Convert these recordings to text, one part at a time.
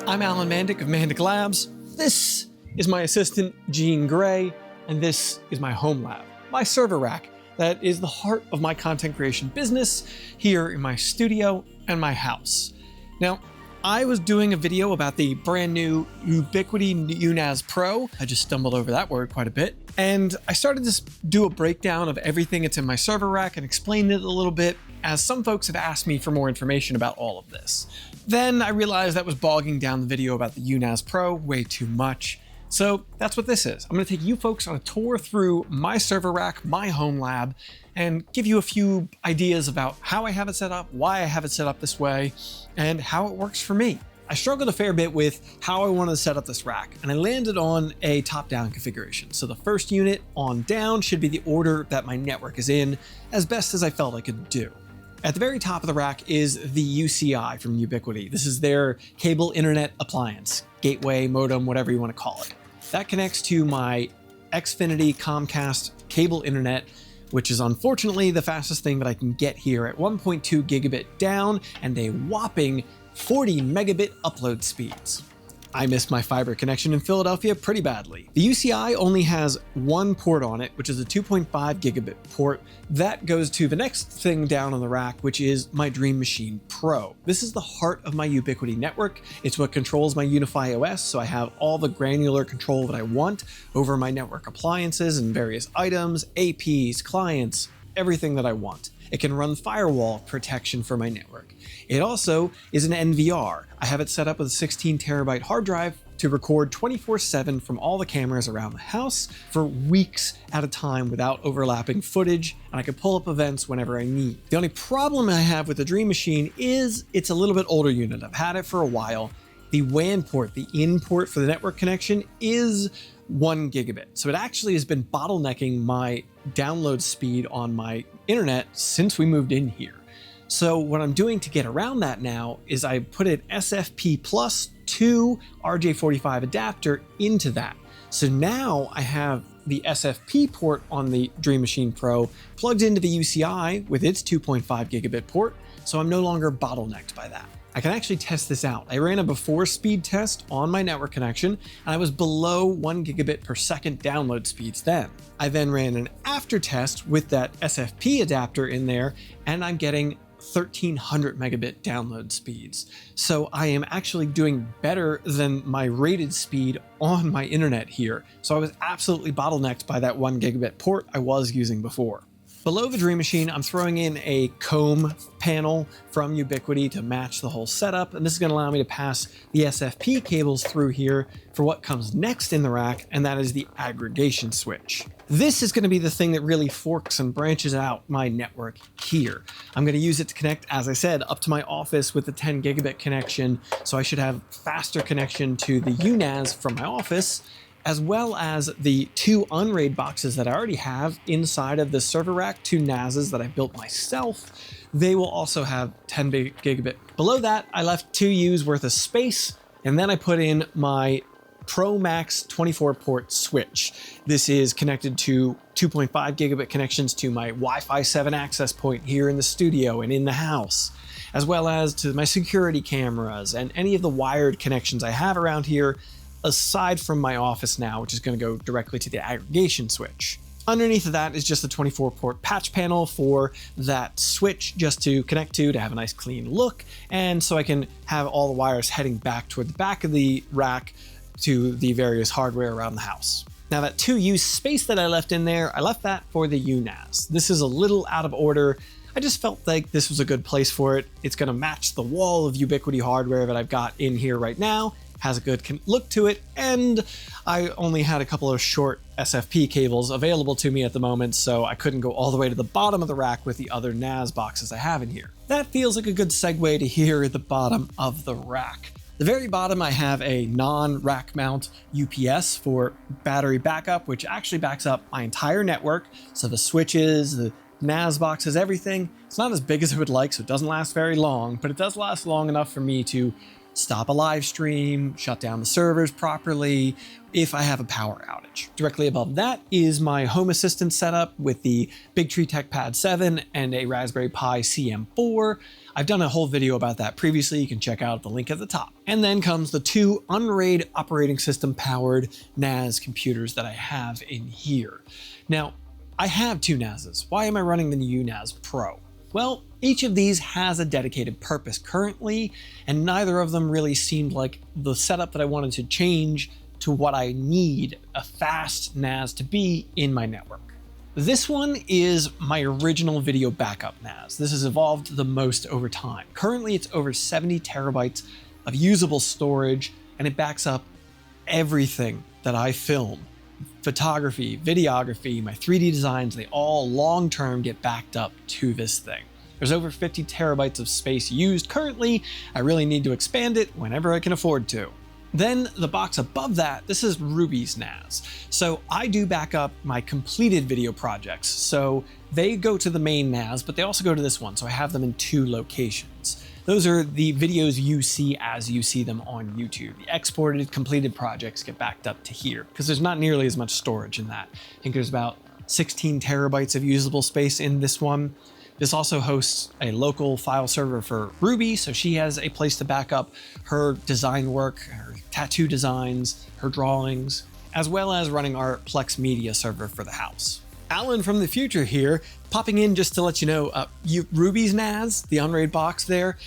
I'm Alan Mandic of Mandic Labs. This is my assistant, Jean Gray, and this is my HomeLab, my server rack that is the heart of my content creation business here in my studio and my house. Now, I was doing a video about the brand new Ubiquiti UNAS Pro. I just stumbled over that word quite a bit. And I started to do a breakdown of everything that's in my server rack and explained it a little bit, as some folks have asked me for more information about all of this. Then I realized that was bogging down the video about the UNAS Pro way too much. So that's what this is. I'm going to take you folks on a tour through my server rack, my home lab, and give you a few ideas about how I have it set up, why I have it set up this way, and how it works for me. I struggled a fair bit with how I wanted to set up this rack, and I landed on a top-down configuration. So the first unit on down should be the order that my network is in, as best as I felt I could do. At the very top of the rack is the UCI from Ubiquiti. This is their cable internet appliance, gateway, modem, whatever you want to call it. That connects to my Xfinity Comcast cable internet, which is unfortunately the fastest thing that I can get here at 1.2 gigabit down and a whopping 40 megabit upload speeds. I missed my fiber connection in Philadelphia pretty badly. The UCI only has one port on it, which is a 2.5 gigabit port. That goes to the next thing down on the rack, which is my Dream Machine Pro. This is the heart of my Ubiquiti network. It's what controls my Unify OS, so I have all the granular control that I want over my network appliances and various items, APs, clients, everything that I want. It can run firewall protection for my network. It also is an NVR. I have it set up with a 16 terabyte hard drive to record 24/7 from all the cameras around the house for weeks at a time without overlapping footage, and I can pull up events whenever I need. The only problem I have with the Dream Machine is it's a little bit older unit. I've had it for a while. The WAN port, the in port for the network connection, is 1 gigabit. So it actually has been bottlenecking my download speed on my internet since we moved in here. So what I'm doing to get around that now is I put an SFP Plus 2 RJ45 adapter into that. So now I have the SFP port on the Dream Machine Pro plugged into the UCI with its 2.5 gigabit port, so I'm no longer bottlenecked by that. I can actually test this out. I ran a before speed test on my network connection, and I was below 1 gigabit per second download speeds then. I then ran an after test with that SFP adapter in there, and I'm getting 1300 megabit download speeds. So I am actually doing better than my rated speed on my internet here. So I was absolutely bottlenecked by that 1 gigabit port I was using before. Below the Dream Machine, I'm throwing in a comb panel from Ubiquiti to match the whole setup, and this is going to allow me to pass the SFP cables through here for what comes next in the rack, and that is the aggregation switch. This is going to be the thing that really forks and branches out my network here. I'm going to use it to connect, as I said, up to my office with the 10 gigabit connection, so I should have faster connection to the UNAS from my office, as well as the 2 Unraid boxes that I already have inside of the server rack, 2 NASs that I built myself. They will also have 10 gigabit. Below that, I left 2 U's worth of space, and then I put in my Pro Max 24 port switch. This is connected to 2.5 gigabit connections to my Wi-Fi 7 access point here in the studio and in the house, as well as to my security cameras and any of the wired connections I have around here, aside from my office now, which is going to go directly to the aggregation switch. Underneath of that is just the 24 port patch panel for that switch just to connect to have a nice clean look, and so I can have all the wires heading back toward the back of the rack to the various hardware around the house. Now that 2U space that I left in there, I left that for the UNAS. This is a little out of order. I just felt like this was a good place for it. It's going to match the wall of Ubiquiti hardware that I've got in here right now, has a good look to it, and I only had a couple of short SFP cables available to me at the moment, so I couldn't go all the way to the bottom of the rack with the other NAS boxes I have in here. That feels like a good segue to here at the bottom of the rack. The very bottom, I have a non-rack mount UPS for battery backup, which actually backs up my entire network. So the switches, the NAS boxes, everything. It's not as big as I would like, so it doesn't last very long, but it does last long enough for me to stop a live stream, shut down the servers properly if I have a power outage. Directly above that is my Home Assistant setup with the Big Tree TechPad 7 and a Raspberry Pi CM4. I've done a whole video about that previously. You can check out the link at the top. And then comes the two Unraid operating system powered NAS computers that I have in here. Now, I have two NASs. Why am I running the new NAS Pro? Well, each of these has a dedicated purpose currently, and neither of them really seemed like the setup that I wanted to change to what I need a fast NAS to be in my network. This one is my original video backup NAS. This has evolved the most over time. Currently, it's over 70 terabytes of usable storage, and it backs up everything that I film. Photography, videography, my 3D designs, they all long-term get backed up to this thing. There's over 50 terabytes of space used currently. I really need to expand it whenever I can afford to. Then the box above that, this is Ruby's NAS. So I do back up my completed video projects. So they go to the main NAS, but they also go to this one. So I have them in two locations. Those are the videos you see as you see them on YouTube. The exported, completed projects get backed up to here because there's not nearly as much storage in that. I think there's about 16 terabytes of usable space in this one. This also hosts a local file server for Ruby, so she has a place to back up her design work, her tattoo designs, her drawings, as well as running our Plex Media server for the house. Alan from the future here, popping in just to let you know, Ruby's NAS, the Unraid box there,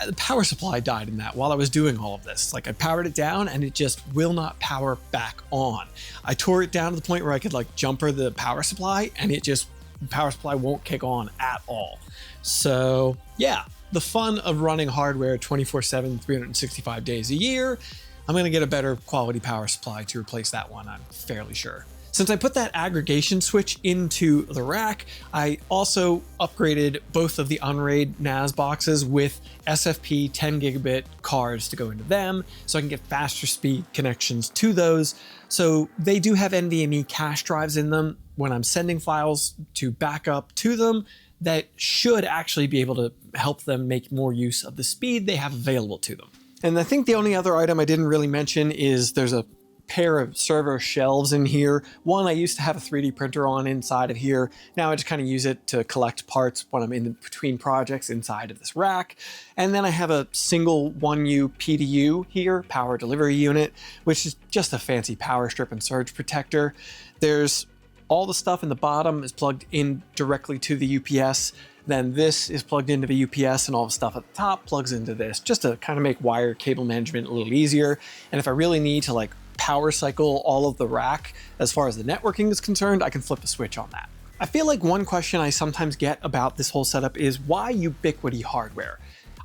the power supply died in that while I was doing all of this. Like I powered it down and it just will not power back on. I tore it down to the point where I could like jumper the power supply and the power supply won't kick on at all. So yeah, the fun of running hardware 24/7, 365 days a year. I'm gonna get a better quality power supply to replace that one, I'm fairly sure. Since I put that aggregation switch into the rack, I also upgraded both of the Unraid NAS boxes with SFP 10 gigabit cards to go into them, so I can get faster speed connections to those. So they do have NVMe cache drives in them. When I'm sending files to back up to them, that should actually be able to help them make more use of the speed they have available to them. And I think the only other item I didn't really mention is there's a pair of server shelves in here. One I used to have a 3D printer on inside of here. Now I just kind of use it to collect parts when I'm in between projects inside of this rack. And then I have a single 1U PDU here, power delivery unit, which is just a fancy power strip and surge protector. There's all the stuff in the bottom is plugged in directly to the UPS. Then this is plugged into the UPS and all the stuff at the top plugs into this just to kind of make wire cable management a little easier. And if I really need to like power cycle all of the rack as far as the networking is concerned, I can flip a switch on that. I feel like one question I sometimes get about this whole setup is why Ubiquiti hardware?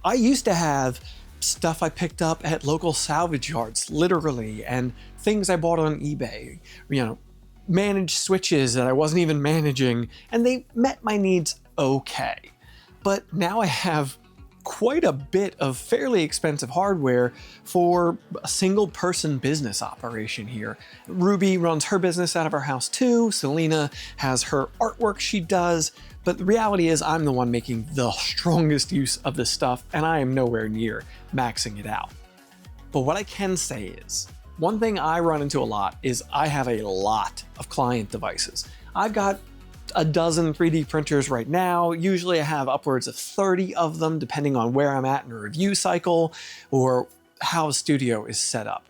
I used to have stuff I picked up at local salvage yards, literally, and things I bought on eBay, managed switches that I wasn't even managing, and they met my needs okay. But now I have quite a bit of fairly expensive hardware for a single person business operation here. Ruby runs her business out of her house too. Selena has her artwork she does, but the reality is I'm the one making the strongest use of this stuff and I am nowhere near maxing it out. But what I can say is, one thing I run into a lot is I have a lot of client devices. I've got a dozen 3D printers right now. Usually I have upwards of 30 of them, depending on where I'm at in a review cycle or how a studio is set up.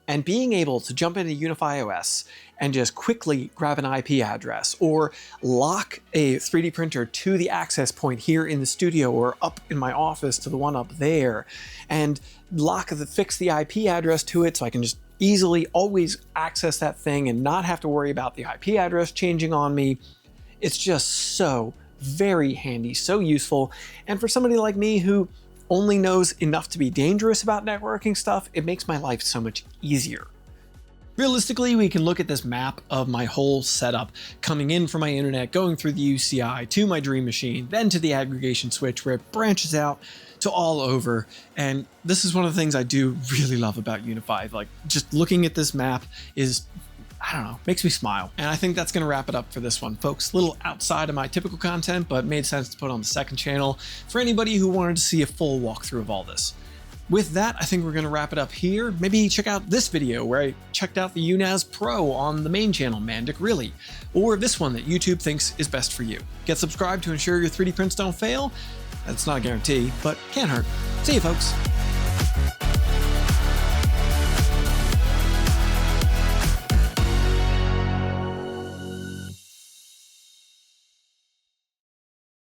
And being able to jump into Unify OS and just quickly grab an IP address or lock a 3D printer to the access point here in the studio or up in my office to the one up there and fix the IP address to it so I can just easily always access that thing and not have to worry about the IP address changing on me. It's just so very handy, so useful. And for somebody like me who only knows enough to be dangerous about networking stuff, it makes my life so much easier. Realistically, we can look at this map of my whole setup coming in from my internet, going through the UCI to my Dream Machine, then to the aggregation switch where it branches out to all over. And this is one of the things I do really love about Unify. Like just looking at this map is, I don't know, makes me smile. And I think that's going to wrap it up for this one, folks. A little outside of my typical content, but made sense to put on the second channel for anybody who wanted to see a full walkthrough of all this. With that, I think we're going to wrap it up here. Maybe check out this video where I checked out the UNAS Pro on the main channel, Mandic Really, or this one that YouTube thinks is best for you. Get subscribed to ensure your 3D prints don't fail. That's not a guarantee, but can't hurt. See you, folks.